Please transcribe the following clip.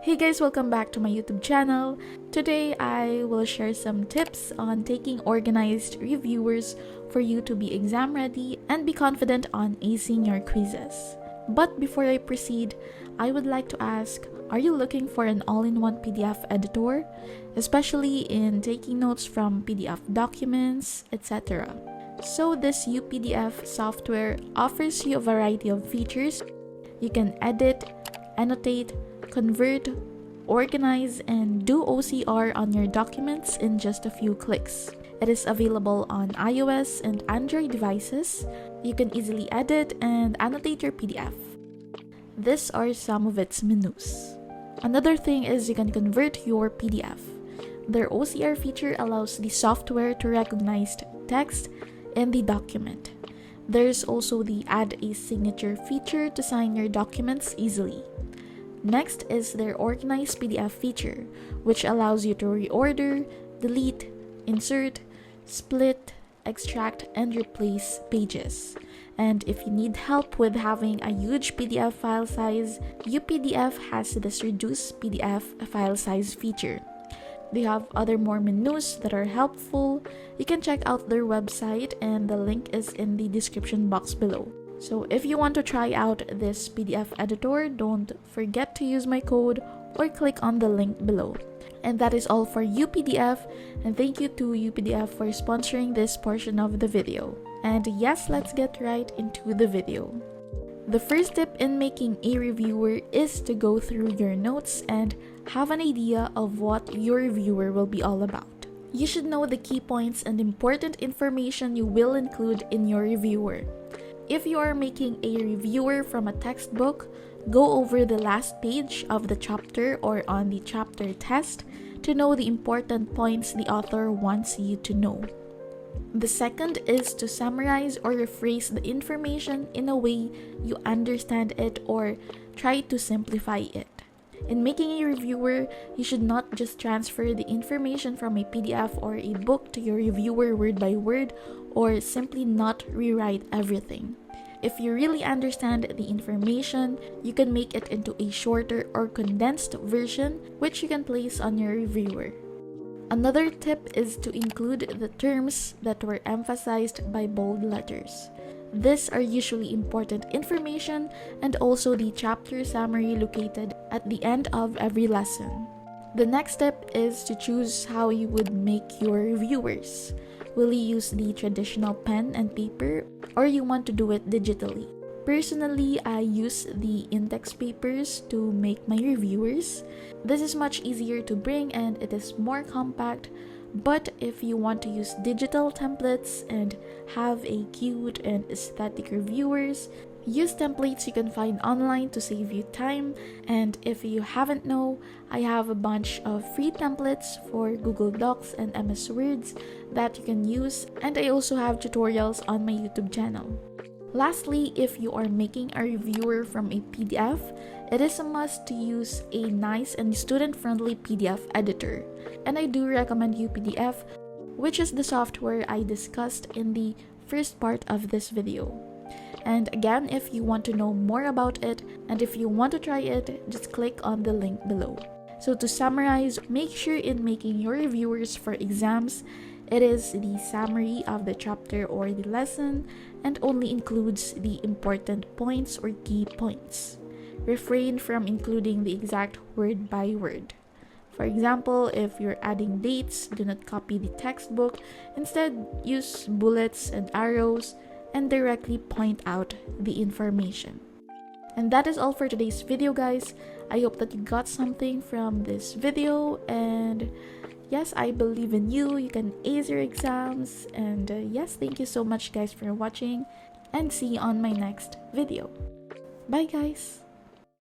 Hey guys, welcome back to my YouTube channel. Today I will share some tips on taking organized reviewers for you to be exam ready and be confident on acing your quizzes. But before I proceed, I would like to ask, are you looking for an all-in-one PDF editor, especially in taking notes from PDF documents, etc.? So this UPDF software offers you a variety of features. You can edit, annotate, convert, organize, and do OCR on your documents in just a few clicks. It is available on iOS and Android devices. You can easily edit and annotate your PDF. These are some of its menus. Another thing is you can convert your PDF. Their OCR feature allows the software to recognize text in the document. There's also the add a signature feature to sign your documents easily. Next is their organized PDF feature, which allows you to reorder, delete, insert, split, extract, and replace pages. And if you need help with having a huge PDF file size, UPDF has this reduce PDF file size feature. They have other more menus that are helpful. You can check out their website and the link is in the description box below. So if you want to try out this PDF editor, don't forget to use my code or click on the link below. And that is all for UPDF, and thank you to UPDF for sponsoring this portion of the video. And yes, let's get right into the video. The first tip in making a reviewer is to go through your notes and have an idea of what your reviewer will be all about. You should know the key points and important information you will include in your reviewer. If you are making a reviewer from a textbook, go over the last page of the chapter or on the chapter test to know the important points the author wants you to know. The second is to summarize or rephrase the information in a way you understand it or try to simplify it. In making a reviewer, you should not just transfer the information from a PDF or a book to your reviewer word by word or simply not rewrite everything. If you really understand the information, you can make it into a shorter or condensed version which you can place on your reviewer. Another tip is to include the terms that were emphasized by bold letters. These are usually important information and also the chapter summary located at the end of every lesson. The next step is to choose how you would make your reviewers. Will you use the traditional pen and paper or you want to do it digitally? Personally, I use the index papers to make my reviewers. This is much easier to bring and it is more compact. But if you want to use digital templates and have a cute and aesthetic reviewers, use templates you can find online to save you time. And if you haven't know, I have a bunch of free templates for Google Docs and MS Words that you can use, and I also have tutorials on my YouTube channel. Lastly, if you are making a reviewer from a PDF, it is a must to use a nice and student-friendly PDF editor. And I do recommend UPDF, which is the software I discussed in the first part of this video. And again, if you want to know more about it and if you want to try it, just click on the link below. So to summarize, make sure in making your reviewers for exams, it is the summary of the chapter or the lesson and only includes the important points or key points. Refrain from including the exact word by word. For example, if you're adding dates, do not copy the textbook. Instead, use bullets and arrows and directly point out the information. And that is all for today's video, guys. I hope that you got something from this video, and yes, I believe in you. You can ace your exams. And yes, thank you so much guys for watching and see you on my next video. Bye guys!